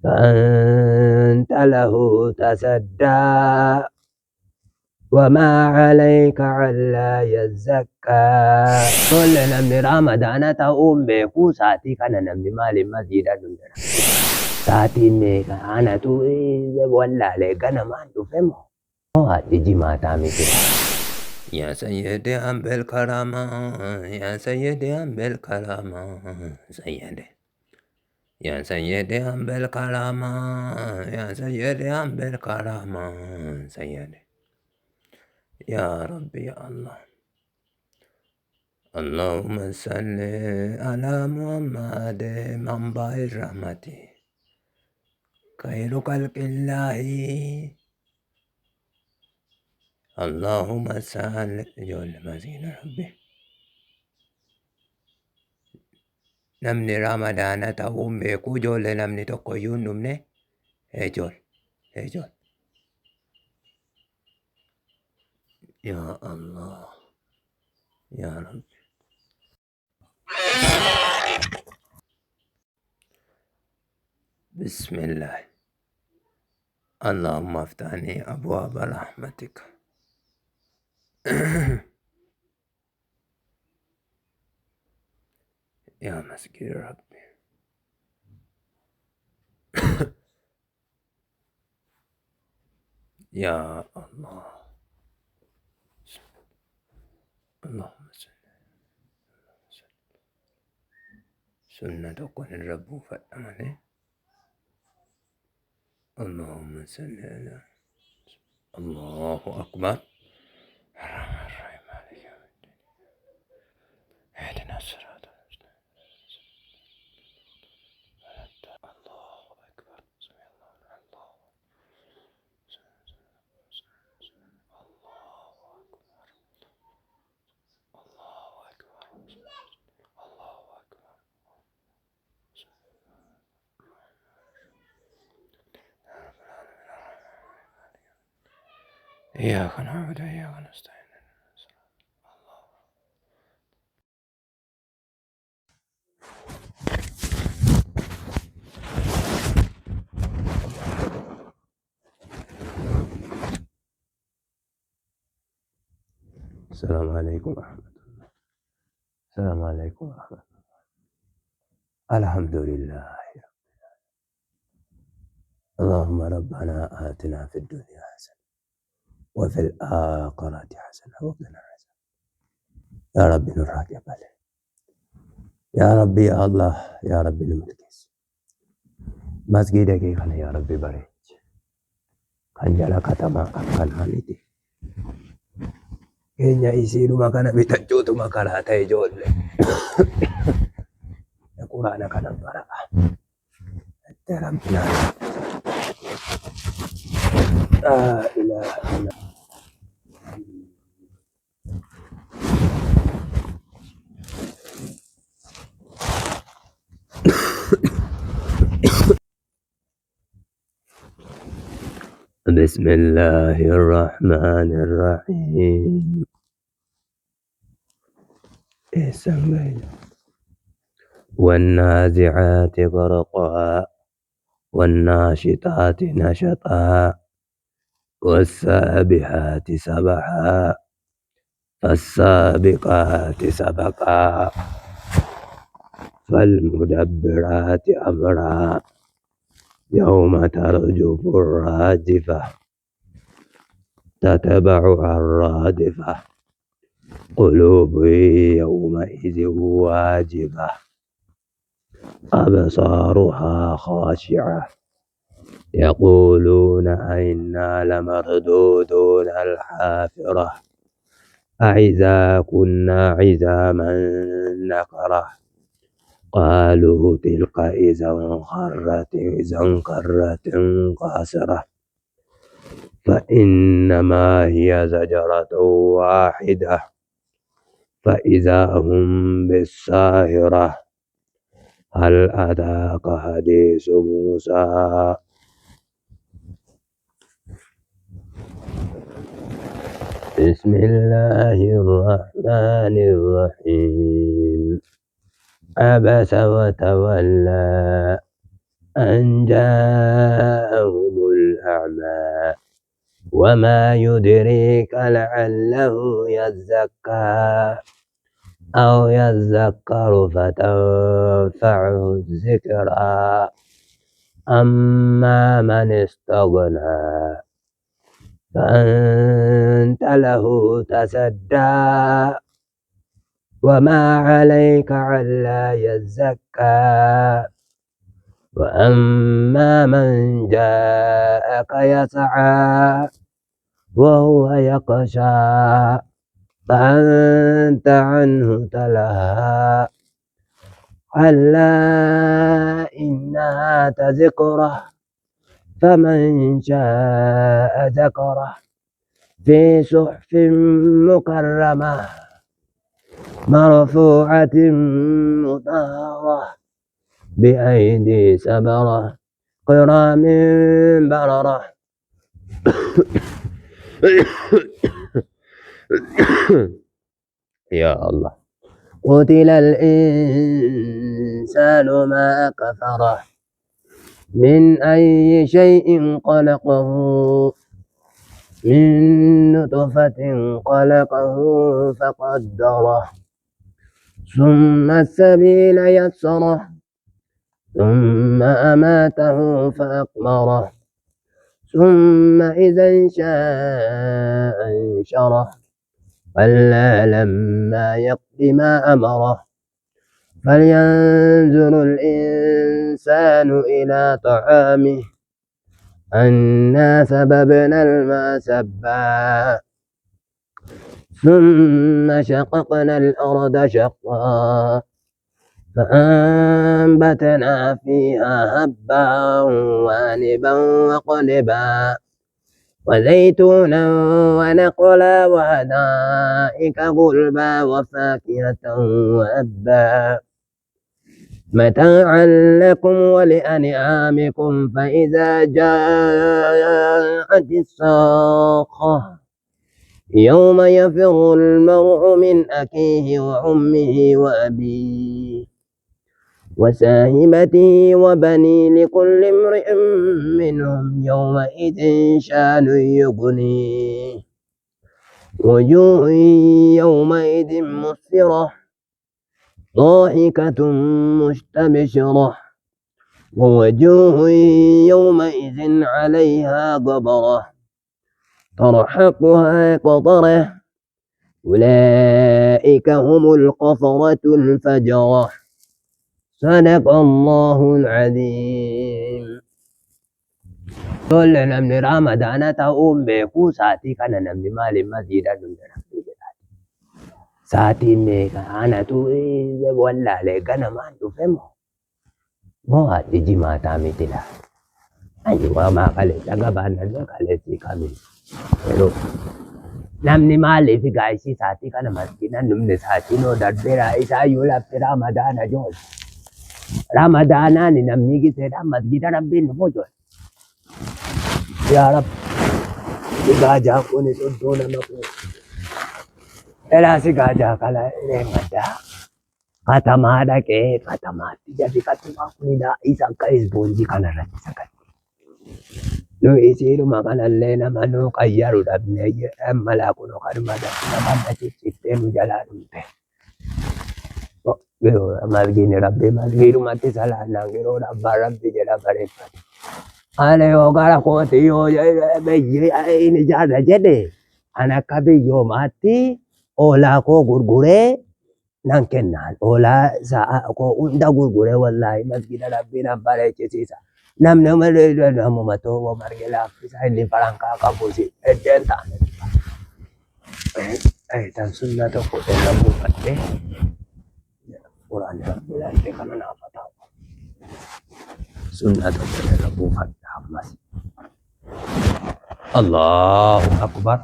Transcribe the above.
فأنت له تصدى وما عليك ألا يزكى كل نمني رمضان تأم بيكو ساتي كان نمني مالي مزيدا دندنا ساتي ميكا أنا تو ولا لك أنا ما تفهمه هاتي ما تعمل يا سيدي أم بالكرامة يا سيدي أم بالكرامة سيدي يا سيدي أم بالكرامة يا سيدي أم بالكرامة سيدي يا ربي يا الله اللهم صل على محمد منبع الرحمة خير خلق الله اللهم صل جل مزين ربي نمني رمضان تقوم بيكو جول نمني تقويون نمني جول جول يا الله يا رب بسم الله اللهم افتحني أبواب رحمتك يا مسكين ربي يا الله اللهم سنة تكون الرب فأمنه اللهم صل على الله أكبر الرحمن الرحيم مالك يوم الدين اهدنا الصراط المستقيم الله أكبر سمع الله الله إياك نعبد وإياك نستعين السلام عليكم ورحمة الله السلام عليكم ورحمة الله الحمد لله اللهم ربنا آتنا في الدنيا حسنة وفي الآخرة حسنة وقنا عذاب يا رب نراجع بالي يا ربي يا الله يا ربي نمتكس مسجدك كان يا ربي بريج كان جلا كتما كان هانيتي كينيا يسيرو مكان بيتجوتو مكان هاتي جول القرآن كان برا ترمنا لا إله إلا بسم الله الرحمن الرحيم والنازعات غرقا والناشطات نشطا والسابحات سبحا فالسابقات سبقا فالمدبرات أمرا يوم ترجف الراجفة تتبعها الرادفة قلوب يومئذ واجفة أبصارها خاشعة يقولون أئنا لمردودون الحافرة أإذا كنا عظاما نخرة قالوا تلك إذا كرة خاسرة فإنما هي زجرة واحدة فإذا هم بالساهرة هل أتاك حديث موسى بسم الله الرحمن الرحيم عبس وتولى أن جاءهم الأعمى وما يدريك لعله يزكى أو يذكر فتنفعه الذكرى أما من استغنى فأنت له تصدى وما عليك ألا يزكى وأما من جاءك يسعى وهو يخشى فأنت عنه تلهى كلا إنها تذكرة فمن شاء ذكره في صحف مكرمة مرفوعة مطهرة بأيدي سبرة كرام بررة يا الله قتل الإنسان ما كفره من أي شيء خلقه من نطفة خلقه فقدره ثم السبيل يسره ثم أماته فأقبره ثم إذا شاء أنشره كلا لما يقض ما أمره فلينظر الإنسان إلى طعامه أنا سببنا الماء سبا ثم شققنا الأرض شقا فأنبتنا فيها هبا وعنبا وقلبا وزيتونا ونخلا وحدائق غلبا وفاكهة وأبا متاعا لكم ولأنعامكم فإذا جاءت الصاخة يوم يفر المرء من أخيه وأمه وأبيه وصاحبته وبنيه لكل امرئ منهم يومئذ شأن يغنيه وجوه يومئذ مسفرة ضاحكة مستبشرة ووجوه يومئذ عليها غبرة ترهقها قترة أولئك هم الكفرة الفجرة صدق الله العظيم. Tole namni Ramadana ta'uun beeku sa'aatii kana namni maaliif masjiida dhufeera? Sa'aatiin meeqa? Anatu wallaalee ganamaan dhufe moo haadhi jimaataa miti laa? Ani waamaa kaleessa gabaannaan kaleessi kamiin yeroo namni maaliif gaa'isii sa'aatii kana masjiida dhufne sa'aatiin oo darbeera isaayyuu lafti Ramadana joole. Ramadanaani namni giseedhaan masjiida rabbiin dhufu joole. Yaa Rabbi sigaajaa kun iddoo nama kun elaa sigaajaa kala maddaa katamaa dhaqee katamaatti jabi katamaa kunidhaa isa akka ispoonjii kanarratti sagatti nu isiidhuma kanallee nama nu qayyaru dhabnee malaa kunoo kanuma dabanda ciccittee nu jalaa dhumte masgiidni rabbii masgiidhumatti salaannaan yeroo dhabbaan rabbi jedha bareeffate. Ani yoo gara kooti yoo biyyi inni ijaarra jedhe ani akka biyyoomaatti oolaa koo gurguree nan kennaan. Oolaa sa'a koo hunda gurguree wallaahi masgiida rabbiin bareechisiisa. Namni malee namuma ta'uu marge laaffisa inni farankaa qabuusi eddeen taane. Tan sunna tokko irra buufattee quraanni rabbi laatee kana naaf ta'u. Sunna tokko irra buufadha ammas. Allahu Akbar.